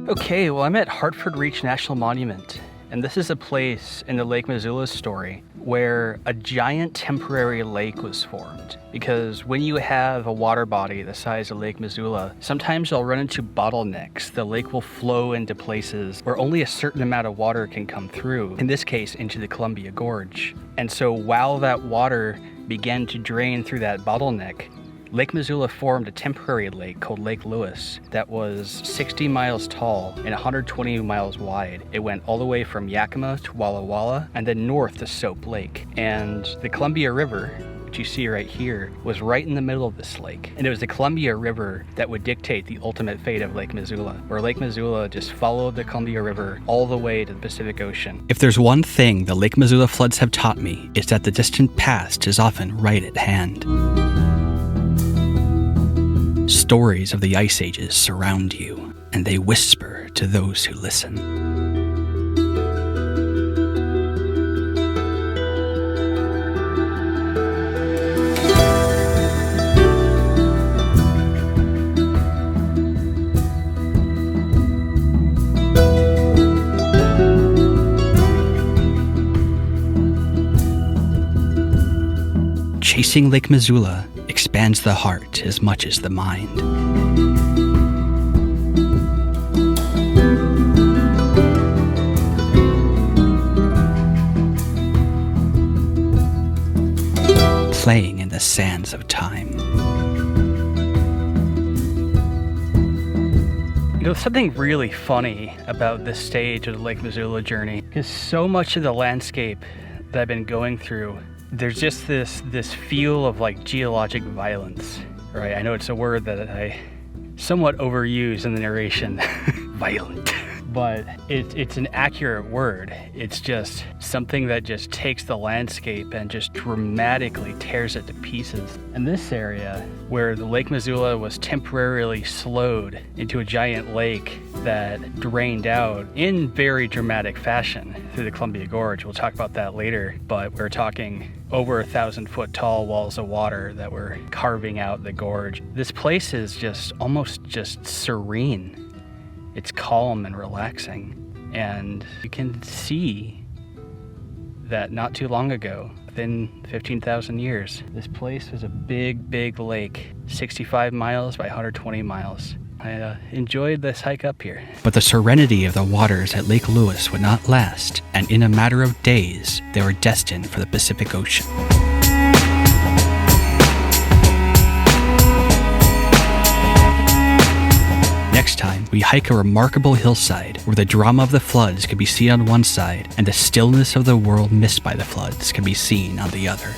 Okay, well, I'm at Hanford Reach National Monument, and this is a place in the Lake Missoula story where a giant temporary lake was formed. Because when you have a water body the size of Lake Missoula, sometimes you'll run into bottlenecks. The lake will flow into places where only a certain amount of water can come through, in this case, into the Columbia Gorge. And so while that water began to drain through that bottleneck, Lake Missoula formed a temporary lake called Lake Lewis that was 60 miles tall and 120 miles wide. It went all the way from Yakima to Wallula and then north to Soap Lake. And the Columbia River, which you see right here, was right in the middle of this lake. And it was the Columbia River that would dictate the ultimate fate of Lake Missoula, where Lake Missoula just followed the Columbia River all the way to the Pacific Ocean. If there's one thing the Lake Missoula floods have taught me, it's that the distant past is often right at hand. Stories of the ice ages surround you, and they whisper to those who listen. Chasing Lake Missoula expands the heart as much as the mind. Playing in the sands of time. You know, something really funny about this stage of the Lake Missoula journey is so much of the landscape that I've been going through, there's just this feel of like geologic violence, right? I know it's a word that I somewhat overuse in the narration, violent, but it's an accurate word. It's just something that just takes the landscape and just dramatically tears it to pieces. And this area, where the Lake Missoula was temporarily slowed into a giant lake that drained out in very dramatic fashion through the Columbia Gorge. We'll talk about that later, but we're talking over 1,000-foot tall walls of water that were carving out the gorge. This place is just almost just serene. It's calm and relaxing, and you can see that not too long ago, within 15,000 years, this place was a big, big lake, 65 miles by 120 miles. I enjoyed this hike up here. But the serenity of the waters at Lake Lewis would not last, and in a matter of days, they were destined for the Pacific Ocean. Next time, we hike a remarkable hillside where the drama of the floods can be seen on one side and the stillness of the world missed by the floods can be seen on the other.